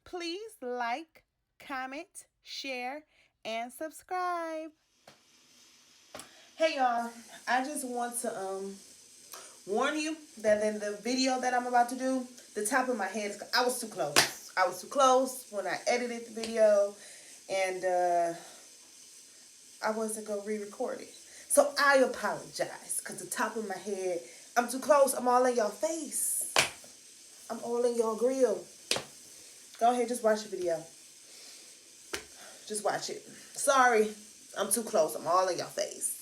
please like, comment, share, and subscribe. Hey y'all, I just want to warn you that in the video that I'm about to do, the top of my head, I was too close. I was too close when I edited the video, and I wasn't going to re-record it. So I apologize, because the top of my head, I'm too close. I'm all in your face. I'm all in your grill. Go ahead, just watch the video. Just watch it. Sorry, I'm too close. I'm all in your face.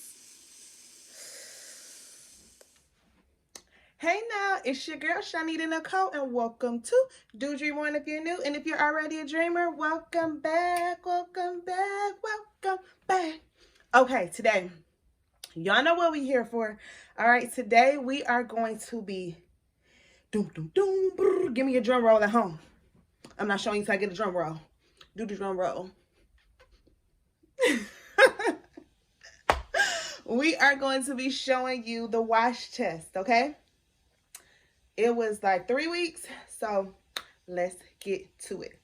Hey now, it's your girl ChonitaNicole, and welcome to Do Dream On if you're new. And if you're already a dreamer, welcome back, welcome back, welcome back. Okay, today, y'all know what we're here for. All right, today we are going to be doom, doom, doom, brr, give me a drum roll at home. I'm not showing you how to get a drum roll. Do the drum roll. We are going to be showing you the wash test, okay? It was like 3 weeks, so let's get to it.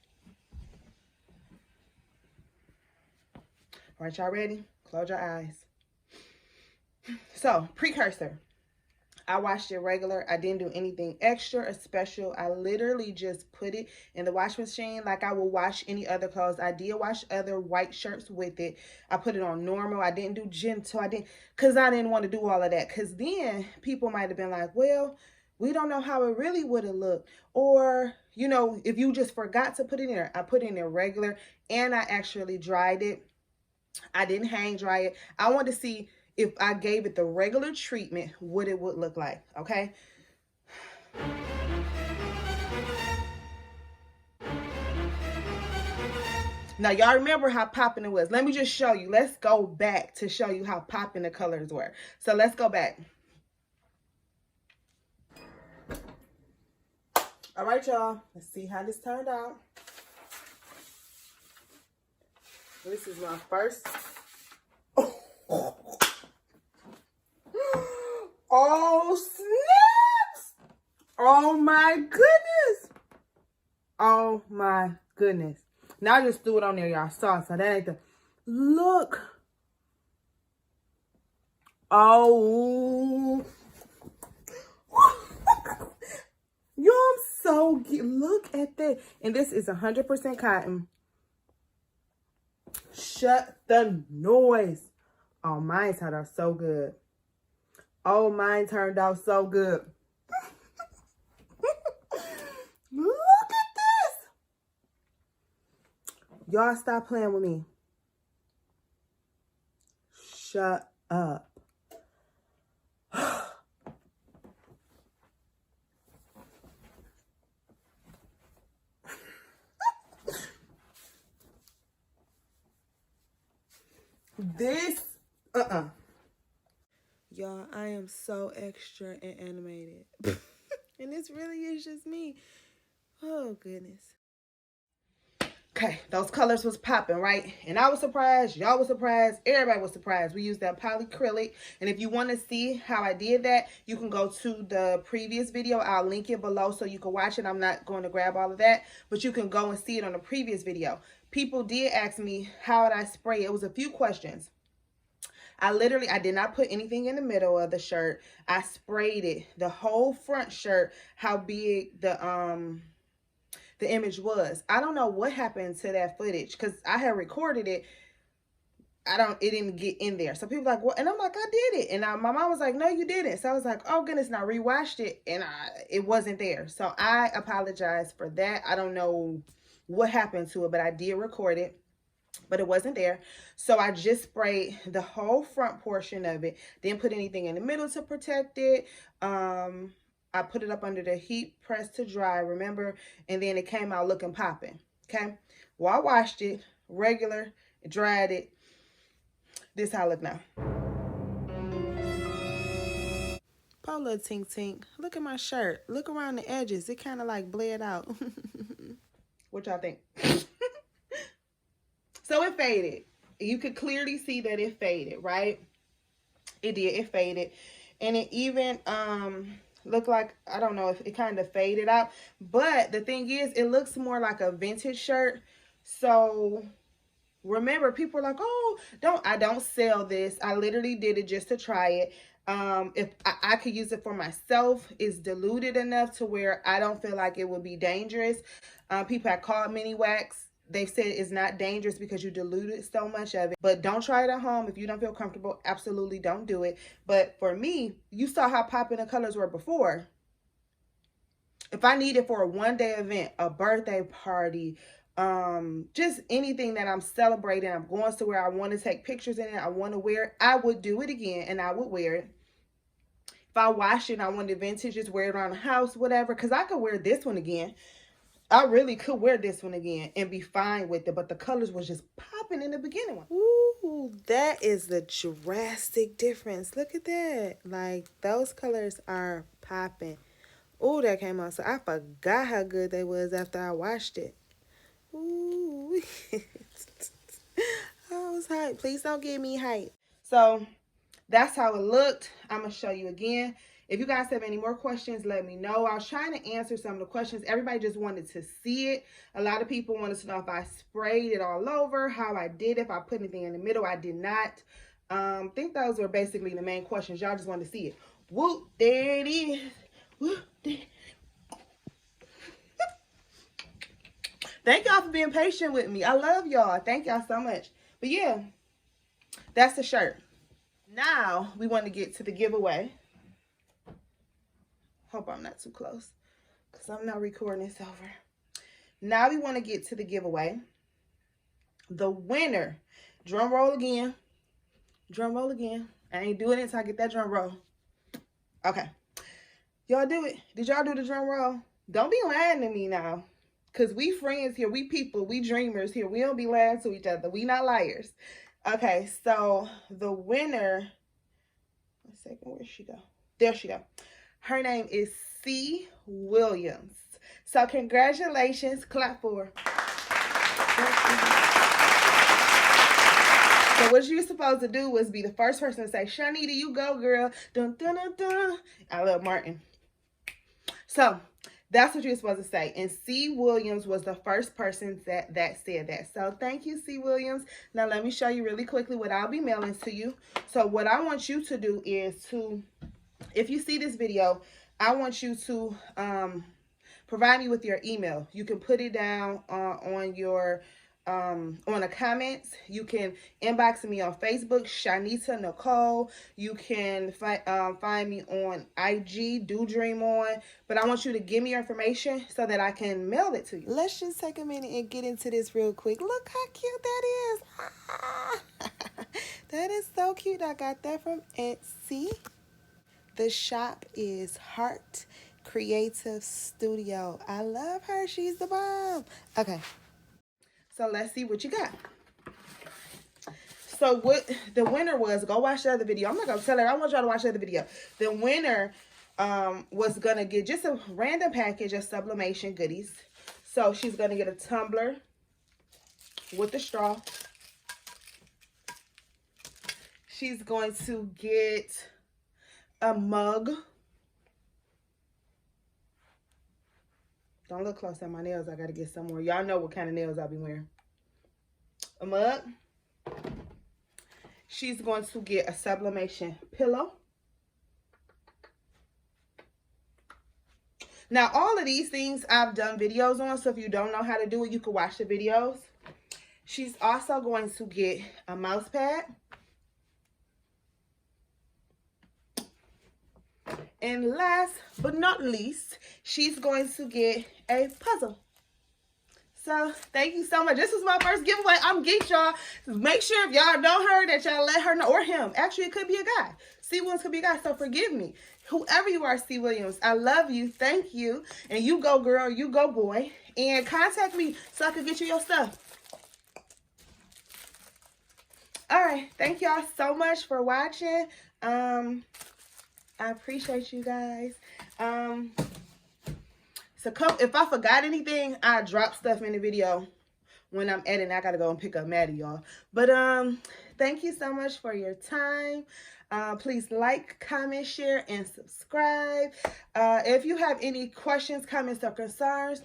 All right, y'all ready? Close your eyes. So, precursor. I washed it regular. I didn't do anything extra or special. I literally just put it in the wash machine like I would wash any other clothes. I did wash other white shirts with it. I put it on normal. I didn't do gentle. Because I didn't want to do all of that. Because then people might have been like, well, we don't know how it really would have looked. Or, you know, if you just forgot to put it in there. I put it in there regular, and I actually dried it. I didn't hang dry it. I wanted to see if I gave it the regular treatment, what it would look like, okay? Now, y'all remember how popping it was. Let me just show you. Let's go back to show you how popping the colors were. So let's go back. All right, y'all. Let's see how this turned out. This is my first. Oh, snaps! Oh, my goodness. Oh, my goodness. Now I just threw it on there, y'all saw. So that ain't the... Look. Oh. Yo, I'm so... Look at that. And this is 100% cotton. Shut the noise. Oh, mine turned out so good. Oh, mine turned out so good. Look at this. Y'all stop playing with me. Shut up. This, Y'all, I am so extra and animated. And this really is just me. Oh, goodness. Okay, those colors was popping, right? And I was surprised. Y'all was surprised. Everybody was surprised. We used that polyacrylic. And if you want to see how I did that, you can go to the previous video. I'll link it below so you can watch it. I'm not going to grab all of that, but you can go and see it on the previous video. People did ask me how would I spray it. It was a few questions. I did not put anything in the middle of the shirt. I sprayed it, the whole front shirt, how big the image was. I don't know what happened to that footage because I had recorded it. It didn't get in there. So people were like, what? And I'm like, I did it. And my mom was like, no, you didn't. So I was like, oh goodness. And I rewatched it and it wasn't there. So I apologize for that. I don't know what happened to it, but I did record it. But it wasn't there. So I just sprayed the whole front portion of it. Didn't put anything in the middle to protect it. I put it up under the heat press to dry, remember? And then it came out looking popping, okay? Well, I washed it, regular, dried it. This how I look now. Poor little tink tink. Look at my shirt. Look around the edges. It kind of like bled out. What y'all think? So it faded. You could clearly see that it faded, right? It did. It faded. And it even look like, I don't know if it kind of faded out. But the thing is, it looks more like a vintage shirt. So remember, people are like, oh, I don't sell this. I literally did it just to try it. If I could use it for myself, it's diluted enough to where I don't feel like it would be dangerous. People have called mini wax. They've said it's not dangerous because you diluted so much of it. But don't try it at home. If you don't feel comfortable, absolutely don't do it. But for me, you saw how popping the colors were before. If I need it for a one-day event, a birthday party, just anything that I'm celebrating, I'm going somewhere, I want to take pictures in it, I want to wear it, I would do it again and I would wear it. If I wash it and I want the vintage, just wear it around the house, whatever, because I could wear this one again. I really could wear this one again and be fine with it, but the colors was just popping in the beginning one. Ooh, that is the drastic difference. Look at that. Like, those colors are popping. Ooh, that came out. So I forgot how good they was after I washed it. Ooh. I was hyped. Please don't give me hype. So that's how it looked. I'm going to show you again. If you guys have any more questions, let me know. I was trying to answer some of the questions. Everybody just wanted to see it. A lot of people wanted to know if I sprayed it all over, how I did, if I put anything in the middle. I did not. I think those were basically the main questions. Y'all just wanted to see it. Whoop, there it is. Whoop, there. Thank y'all for being patient with me. I love y'all. Thank y'all so much. But yeah, that's the shirt. Now we want to get to the giveaway. Hope I'm not too close because I'm not recording this over. Now we want to get to the giveaway. The winner, drum roll again. Drum roll again. I ain't doing it until I get that drum roll. Okay. Y'all do it. Did y'all do the drum roll? Don't be lying to me now. Because we friends here. We people. We dreamers here. We don't be lying to each other. We not liars. Okay. So the winner. 1 second. Where'd she go? There she go. Her name is C. Williams. So congratulations. Clap for her. So what you're supposed to do was be the first person to say, Chonita, you go, girl. Dun, dun, dun, dun. I love Martin. So that's what you're supposed to say. And C. Williams was the first person that said that. So thank you, C. Williams. Now let me show you really quickly what I'll be mailing to you. So what I want you to do is to, if you see this video, I want you to provide me with your email. You can put it down on your on the comments. You can inbox me on Facebook, ChonitaNicole. You can find me on IG, Do Dream On. But I want you to give me your information so that I can mail it to you. Let's just take a minute and get into this real quick. Look how cute that is. Ah. That is so cute. I got that from Etsy. The shop is Heart Creative Studio. I love her. She's the bomb. Okay. So let's see what you got. So what the winner was, go watch the other video. I'm not going to tell her. I want y'all to watch the other video. The winner was going to get just a random package of sublimation goodies. So she's going to get a tumbler with a straw. She's going to get a mug. Don't look close at my nails. I got to get some more. Y'all know what kind of nails I'll be wearing. A mug. She's going to get a sublimation pillow. Now, all of these things I've done videos on. So if you don't know how to do it, you can watch the videos. She's also going to get a mouse pad. And last but not least, she's going to get a puzzle. So, thank you so much. This was my first giveaway. I'm geeked, y'all. Make sure if y'all know her, that y'all let her know. Or him. Actually, it could be a guy. C. Williams could be a guy, so forgive me. Whoever you are, C. Williams, I love you. Thank you. And you go, girl. You go, boy. And contact me so I can get you your stuff. Alright. Thank y'all so much for watching. I appreciate you guys. So if I forgot anything, I drop stuff in the video when I'm editing. I gotta go and pick up Maddie, y'all. But Thank you so much for your time. Please like, comment, share, and subscribe. If you have any questions, comments, or concerns,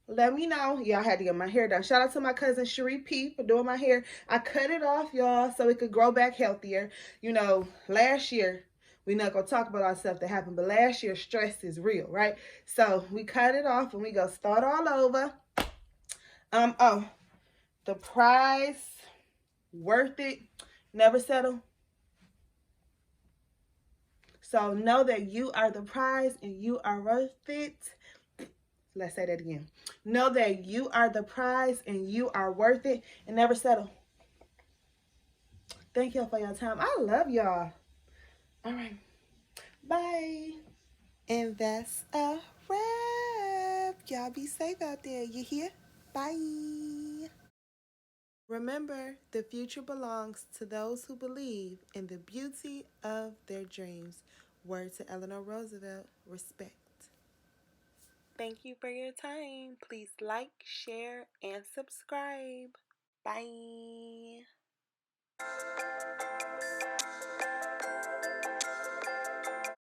let me know. Y'all had to get my hair done. Shout out to my cousin Cherie P for doing my hair. I cut it off, y'all, so it could grow back healthier. You know, last year, we're not going to talk about all stuff that happened, but last year, stress is real, right? So we cut it off and we go start all over. Oh, the prize, worth it, never settle. So know that you are the prize and you are worth it. Let's say that again. Know that you are the prize and you are worth it, and never settle. Thank y'all for your time. I love y'all. All right. Bye. And that's a wrap. Y'all be safe out there. You hear? Bye. Remember, the future belongs to those who believe in the beauty of their dreams. Word to Eleanor Roosevelt. Respect. Thank you for your time. Please like, share, and subscribe. Bye.